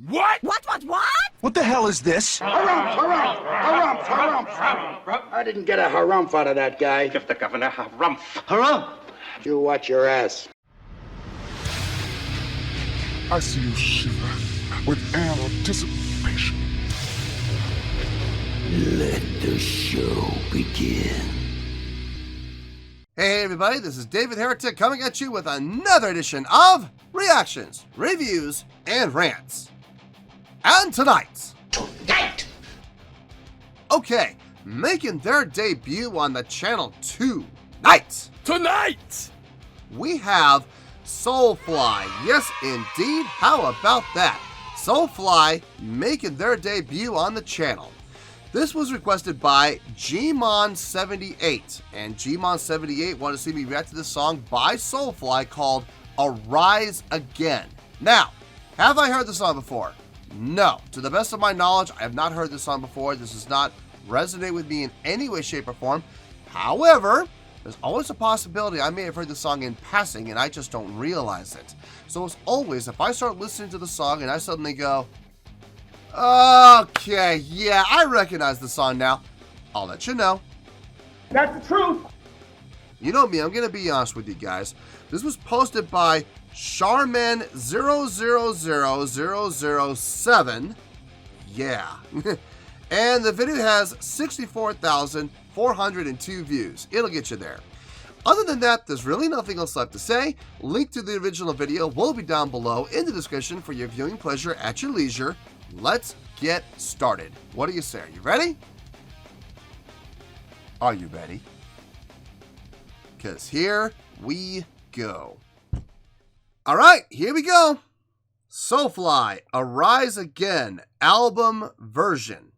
What? What? What the hell is this? Harumph. I didn't get a harumph out of that guy. Give the governor harumph. Harumph! You watch your ass. I see you shiver with anticipation. Let the show begin. Hey everybody, this is David Heretic coming at you with another edition of Reactions, Reviews, and Rants. And tonight, okay, making their debut on the channel tonight, we have Soulfly. Yes, indeed. How about that? Soulfly making their debut on the channel. This was requested by Gmon78, and Gmon78 wanted to see me react to this song by Soulfly called Arise Again. Now, have I heard the song before? No. To the best of my knowledge, I have not heard this song before. This does not resonate with me in any way, shape, or form. However, there's always a possibility I may have heard the song in passing and I just don't realize it. So as always, if I start listening to the song and I suddenly go, okay, yeah, I recognize the song now, I'll let you know. That's the truth. You know me, I'm going to be honest with you guys. This was posted by Charman000007. Yeah. And the video has 64,402 views. It'll get you there. Other than that, there's really nothing else left to say. Link to the original video will be down below in the description for your viewing pleasure at your leisure. Let's get started. What do you say? Are you ready? Are you ready? Because here we go. All right, here we go. Soulfly, Arise Again, album version.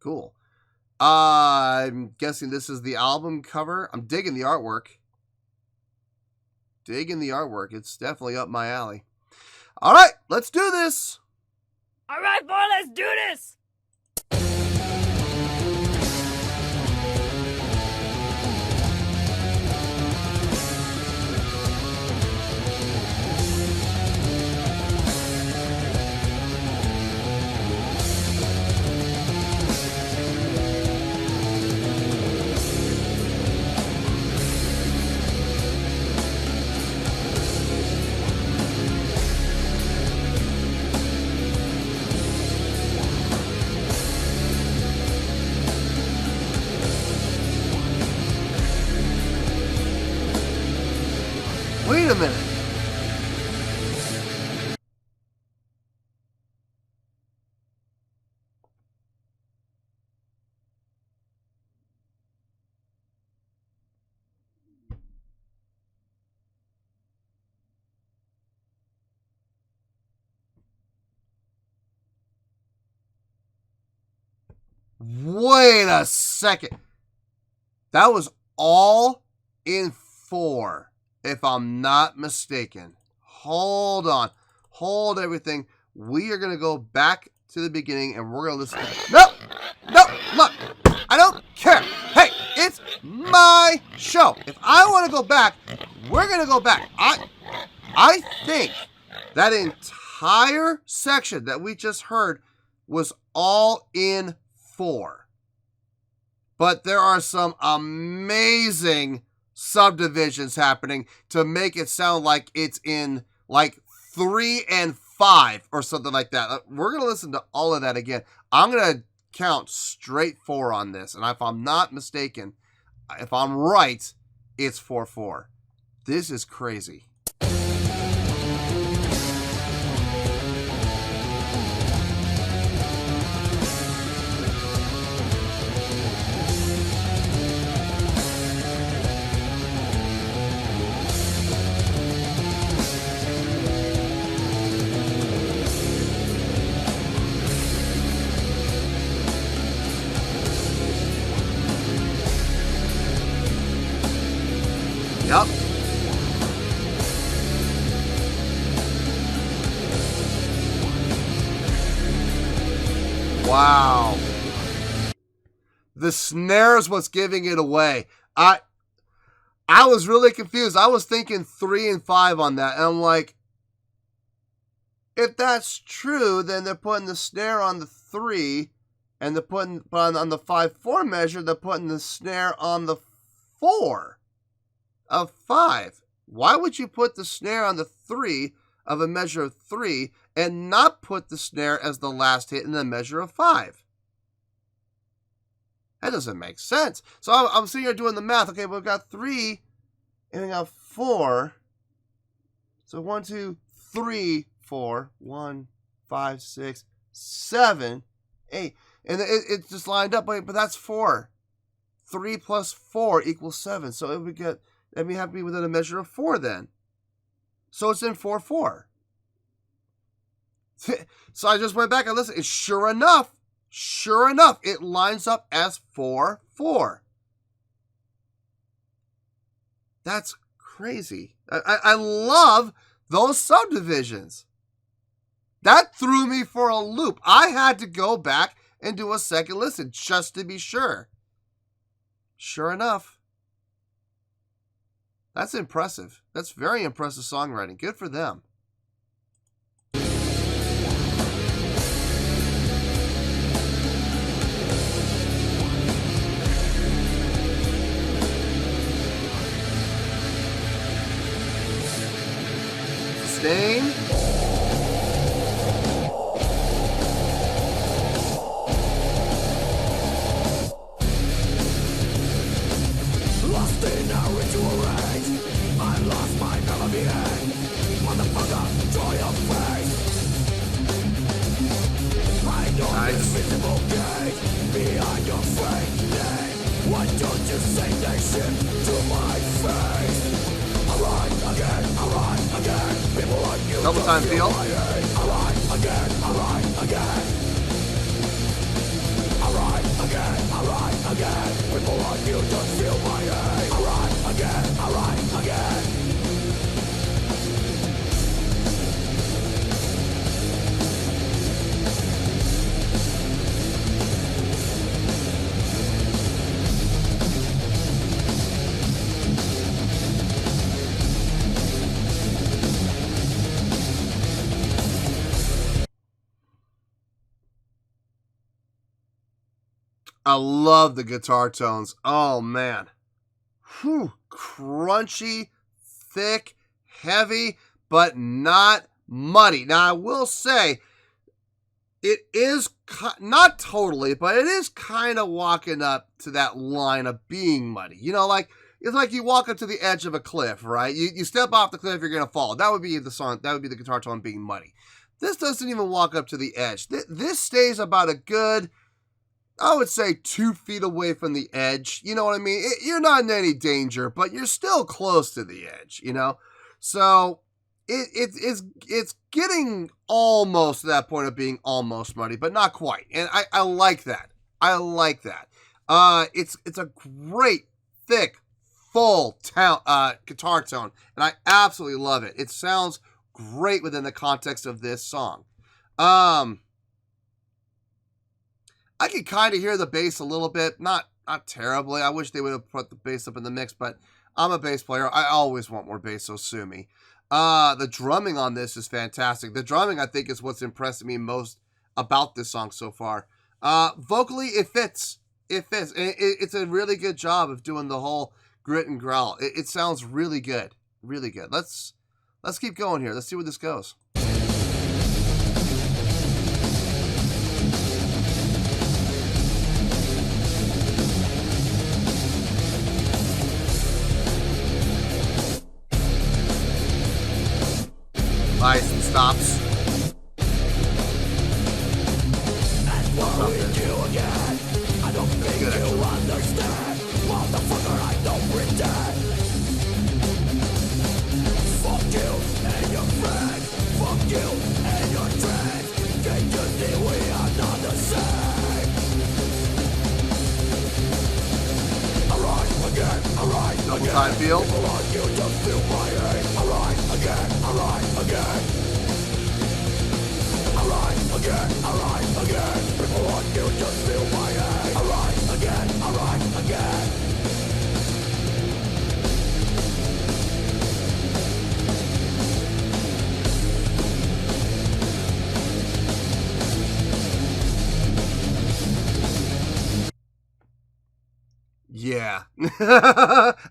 Cool. I'm guessing this is the album cover. I'm digging the artwork. It's definitely up my alley. All right, let's do this. All right, boy, let's do this. Wait a minute. Wait a second. That was all in 4. If I'm not mistaken. Hold on. Hold everything. We are going to go back to the beginning and we're going to listen to it. No! No! Look! I don't care. Hey! It's my show. If I want to go back, we're going to go back. I think that entire section that we just heard was all in 4. But there are some amazing subdivisions happening to make it sound like it's in like 3 and 5 or something like that. We're going to listen to all of that again. I'm going to count straight 4 on this. And if I'm not mistaken, if I'm right, it's 4-4. This is crazy. Yep. Wow. The snares was giving it away. I was really confused. I was thinking 3 and 5 on that. And I'm like, if that's true, then they're putting the snare on the 3, and they're putting on the 5/4 measure, they're putting the snare on the 4 of 5. Why would you put the snare on the 3 of a measure of 3 and not put the snare as the last hit in the measure of 5? That doesn't make sense. So I'm sitting here doing the math. Okay, we've got 3 and we got 4. So 1, 2, 3, 4. 1, 5, 6, 7, 8. And it just lined up. But that's 4. 3 plus 4 equals 7. So it would get, and we have to be within a measure of 4 then. So it's in 4/4. So I just went back and listened. And sure enough, it lines up as 4/4. That's crazy. I love those subdivisions. That threw me for a loop. I had to go back and do a second listen just to be sure. Sure enough. That's impressive. That's very impressive songwriting. Good for them. Sustain. Lost in a ritual rage, I lost my melody. Motherfucker, joy of face. I know Nice. this visible gate behind your fake name. Why don't you say that shit to my face? Alright again, alright again. People like you Double time feel. Alright again, alright again. Alright again. People like you don't feel my hate. Alright again. I love the guitar tones. Oh, man. Whew. Crunchy, thick, heavy, but not muddy. Now, I will say, it is not totally, but it is kind of walking up to that line of being muddy. You know, like, it's like you walk up to the edge of a cliff, right? You step off the cliff, you're going to fall. That would be the song. That would be the guitar tone being muddy. This doesn't even walk up to the edge. This stays about a good, I would say, 2 feet away from the edge. You know what I mean? You're not in any danger, but you're still close to the edge, you know? So it's getting almost to that point of being almost muddy, but not quite. And I like that. I like that. It's a great, thick, full guitar tone, and I absolutely love it. It sounds great within the context of this song. I can kind of hear the bass a little bit, not terribly. I wish they would have put the bass up in the mix, but I'm a bass player. I always want more bass, so sue me. The drumming on this is fantastic. The drumming, I think, is what's impressed me most about this song so far. Vocally, it fits. It fits. It's a really good job of doing the whole grit and growl. It sounds really good. Really good. Let's keep going here. Let's see where this goes. Nice, and stops. Good, actually. Double time feel. Yeah.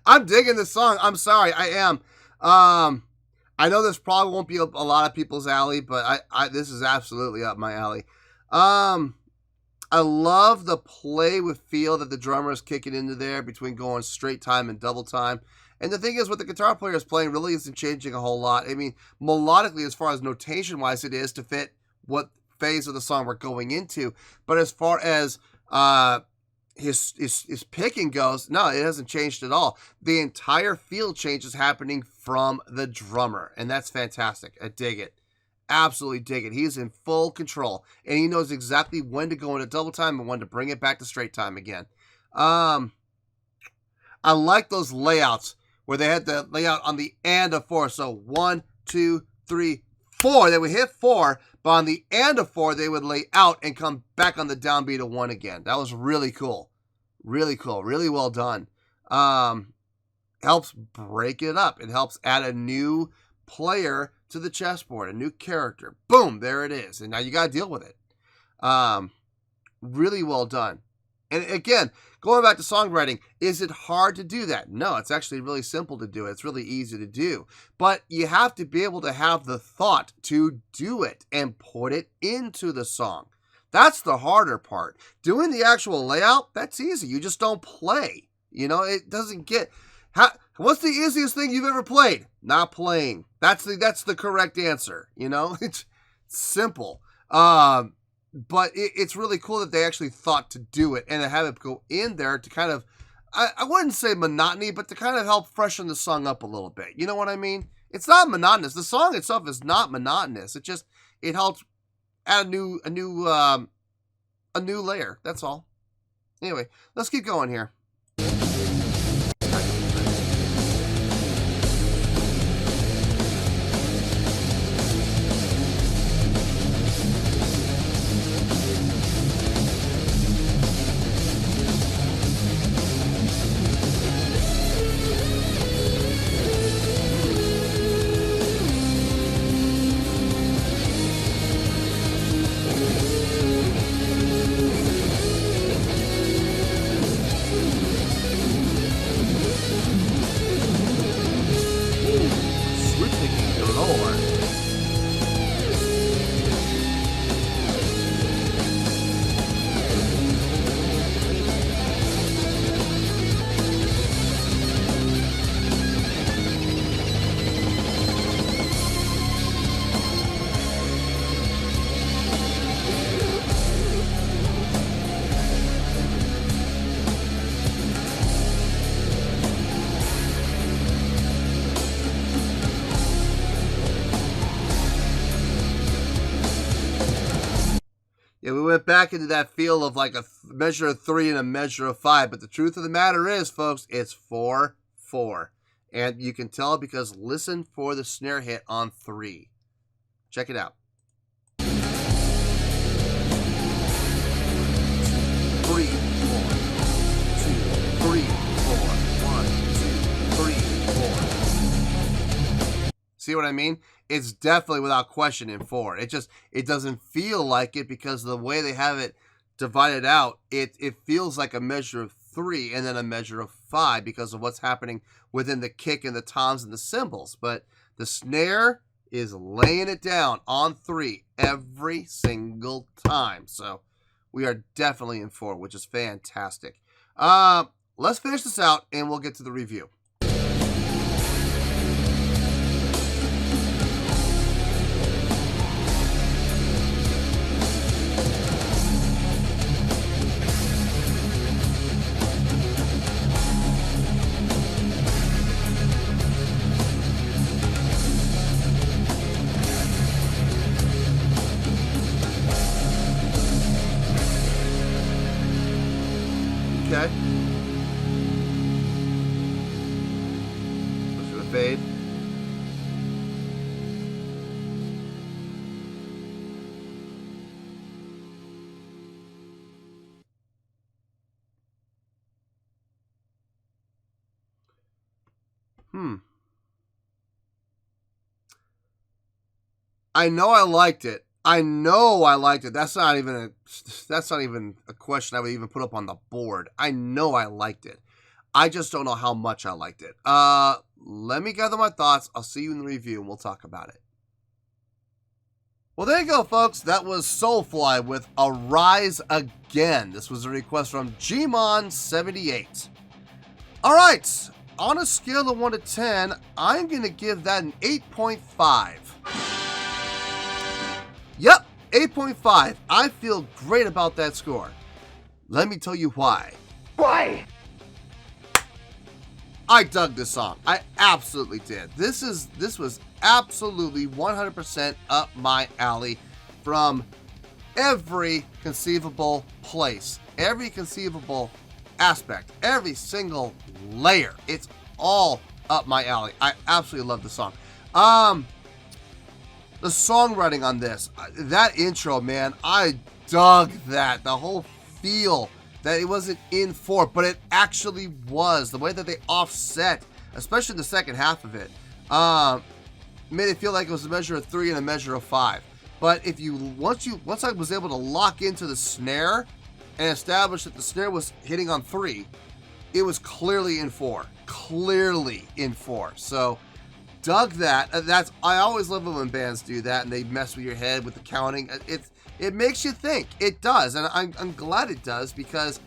I'm digging this song. I'm sorry. I am. I know this probably won't be a lot of people's alley, but this is absolutely up my alley. I love the play with feel that the drummer is kicking into there between going straight time and double time. And the thing is, what the guitar player is playing really isn't changing a whole lot. I mean, melodically, as far as notation-wise, it is to fit what phase of the song we're going into. But as far as his picking goes, no, it hasn't changed at all. The entire feel change is happening from the drummer, and that's fantastic. I dig it. Absolutely dig it. He's in full control, and he knows exactly when to go into double time and when to bring it back to straight time again. I like those layouts where they had the layout on the end of 4. So 1, 2, 3, 4. They would hit 4, but on the end of 4, they would lay out and come back on the downbeat of 1 again. That was really cool. Really cool. Really well done. Helps break it up. It helps add a new player to the chessboard, a new character. Boom, there it is. And now you got to deal with it. Really well done. And again, going back to songwriting, is it hard to do that? No, it's actually really simple to do. It's really easy to do. But you have to be able to have the thought to do it and put it into the song. That's the harder part. Doing the actual layout, that's easy. You just don't play. You know, it doesn't get... What's the easiest thing you've ever played? Not playing. That's the correct answer. You know, it's simple. But it's really cool that they actually thought to do it and to have it go in there to kind of, I wouldn't say monotony, but to kind of help freshen the song up a little bit. You know what I mean? It's not monotonous. The song itself is not monotonous. It helps add a new layer. That's all. Anyway, let's keep going here. Yeah, we went back into that feel of like a measure of 3 and a measure of 5. But the truth of the matter is, folks, it's 4/4. And you can tell because listen for the snare hit on 3. Check it out. 3, 4. 2, 3, 4. 1, 2, 3, 4. See what I mean? It's definitely without question in 4. It doesn't feel like it because of the way they have it divided out. It feels like a measure of 3 and then a measure of 5 because of what's happening within the kick and the toms and the cymbals. But the snare is laying it down on 3 every single time. So we are definitely in 4, which is fantastic. Let's finish this out and we'll get to the review. Okay. Let's do a fade. I know I liked it. That's not even a question I would even put up on the board. I know I liked it. I just don't know how much I liked it. Let me gather my thoughts. I'll see you in the review and we'll talk about it. Well, there you go, folks. That was Soulfly with Arise Again. This was a request from Gmon78. All right. On a scale of 1 to 10, I'm going to give that an 8.5. Yep, 8.5. I feel great about that score. Let me tell you why. Why? I dug this song. I absolutely did. This was absolutely 100% up my alley from every conceivable place, every conceivable aspect, every single layer. It's all up my alley. I absolutely love the song. The songwriting on this, that intro, man, I dug that. The whole feel that it wasn't in 4, but it actually was. The way that they offset, especially the second half of it, made it feel like it was a measure of 3 and a measure of 5. But if you once I was able to lock into the snare and establish that the snare was hitting on 3, it was clearly in 4. Clearly in 4. So dug that. I always love it when bands do that and they mess with your head with the counting. It makes you think. It does, and I'm glad it does because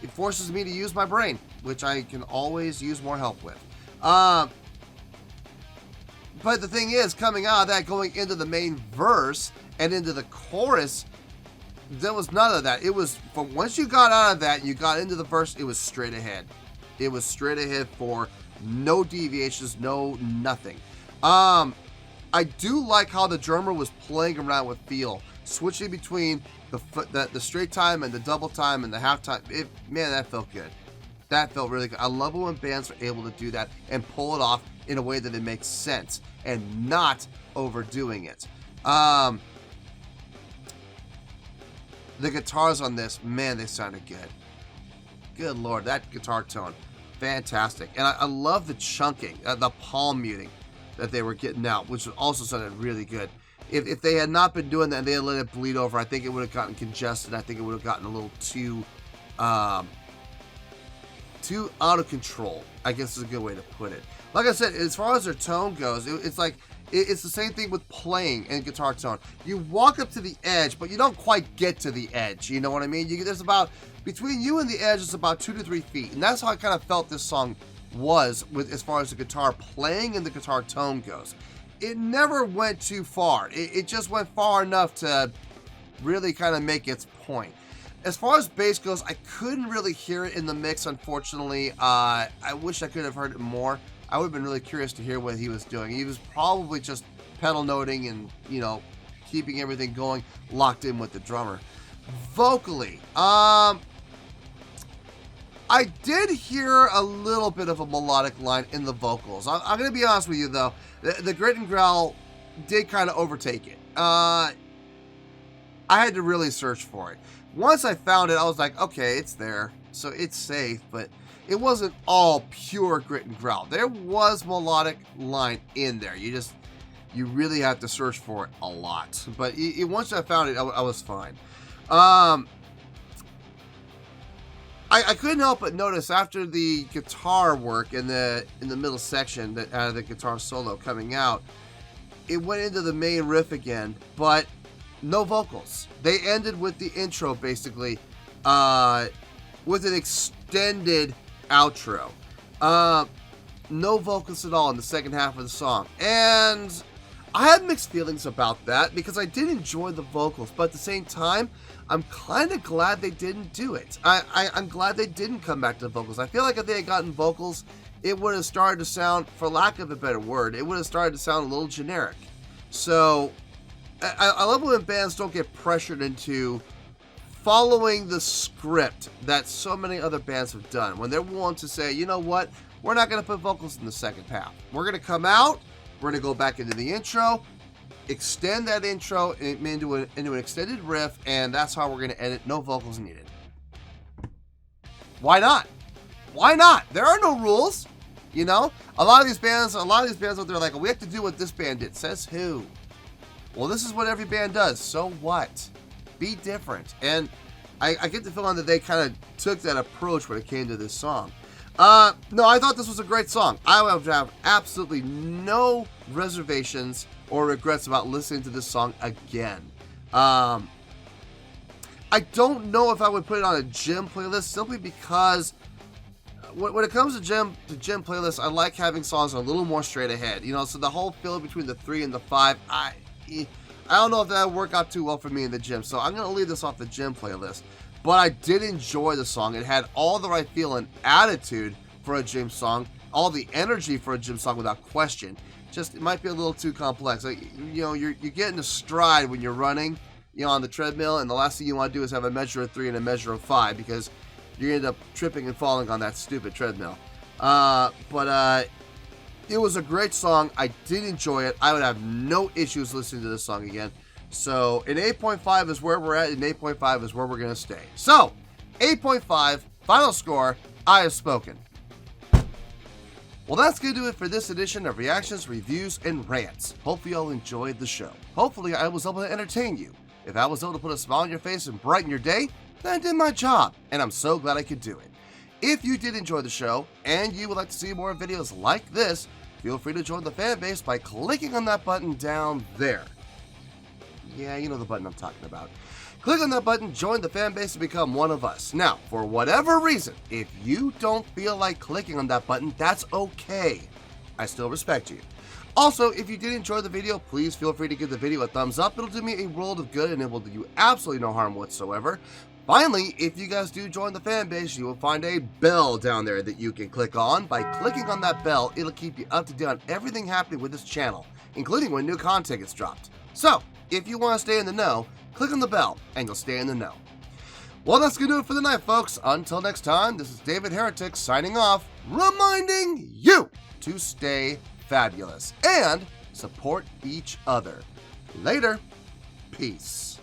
it forces me to use my brain, which I can always use more help with. But the thing is, coming out of that, going into the main verse and into the chorus, there was none of that. It was from once you got out of that and you got into the verse, it was straight ahead. It was straight ahead for no deviations, no nothing. I do like how the drummer was playing around with feel, switching between the straight time and the double time and the half time. Man, that felt good. That felt really good. I love it when bands are able to do that and pull it off in a way that it makes sense and not overdoing it. The guitars on this, man, they sounded good. Good Lord, that guitar tone, fantastic. And I love the chunking, the palm muting that they were getting out, which also sounded really good. If they had not been doing that and they had let it bleed over, I think it would have gotten congested. I think it would have gotten a little too out of control, I guess is a good way to put it. Like I said, as far as their tone goes, it's like it's the same thing with playing and guitar tone. You walk up to the edge, but you don't quite get to the edge. You know what I mean? There's about, between you and the edge, it's about 2 to 3 feet. And that's how I kind of felt this song was with as far as the guitar playing and the guitar tone goes. It never went too far. It just went far enough to really kind of make its point. As far as bass goes, I couldn't really hear it in the mix, unfortunately. I wish I could have heard it more. I would have been really curious to hear what he was doing. He was probably just pedal noting and, keeping everything going, locked in with the drummer. Vocally, I did hear a little bit of a melodic line in the vocals. I'm going to be honest with you, though. The grit and growl did kind of overtake it. I had to really search for it. Once I found it, I was like, okay, it's there, so it's safe, but it wasn't all pure grit and growl. There was melodic line in there. You really have to search for it a lot. But once I found it, I was fine. I couldn't help but notice after the guitar work in the middle section, that out of the guitar solo coming out, it went into the main riff again, but no vocals. They ended with the intro basically, with an extended outro. No vocals at all in the second half of the song, and I had mixed feelings about that because I did enjoy the vocals, but at the same time, I'm kind of glad they didn't do it. I'm glad they didn't come back to the vocals. I feel like if they had gotten vocals, it would have started to sound, for lack of a better word, it would have started to sound a little generic. So, I love when bands don't get pressured into following the script that so many other bands have done. When they're willing to say, you know what, we're not going to put vocals in the second half. We're going to come out, we're going to go back into the intro, extend that intro into an extended riff, and that's how we're going to end it. No vocals needed. Why not? Why not? There are no rules. A lot of these bands out there are like, we have to do what this band did. Says who? Well, this is what every band does. So what? Be different. And I get the feeling that they kind of took that approach when it came to this song. No, I thought this was a great song. I would have absolutely no reservations or regrets about listening to this song again. I don't know if I would put it on a gym playlist simply because when it comes to gym playlists, I like having songs a little more straight ahead. So the whole feel between the 3 and the 5, I don't know if that would work out too well for me in the gym. So I'm going to leave this off the gym playlist. But I did enjoy the song. It had all the right feel and attitude for a gym song, all the energy for a gym song without question. Just, it might be a little too complex. You're getting a stride when you're running, on the treadmill, and the last thing you want to do is have a measure of 3 and a measure of 5 because you end up tripping and falling on that stupid treadmill. But it was a great song. I did enjoy it. I would have no issues listening to this song again. So an 8.5 is where we're at, and 8.5 is where we're going to stay. So 8.5, final score, I have spoken. Well, that's going to do it for this edition of Reactions, Reviews, and Rants. Hopefully y'all enjoyed the show. Hopefully I was able to entertain you. If I was able to put a smile on your face and brighten your day, then I did my job, and I'm so glad I could do it. If you did enjoy the show, and you would like to see more videos like this, feel free to join the fan base by clicking on that button down there. Yeah, you know the button I'm talking about. Click on that button, join the fan base, and become one of us. Now, for whatever reason, if you don't feel like clicking on that button, that's okay. I still respect you. Also, if you did enjoy the video, please feel free to give the video a thumbs up. It'll do me a world of good, and it will do you absolutely no harm whatsoever. Finally, if you guys do join the fan base, you will find a bell down there that you can click on. By clicking on that bell, it'll keep you up to date on everything happening with this channel, including when new content gets dropped. So, if you want to stay in the know, click on the bell and you'll stay in the know. Well, that's going to do it for the night, folks. Until next time, this is David Heretic signing off, reminding you to stay fabulous and support each other. Later. Peace.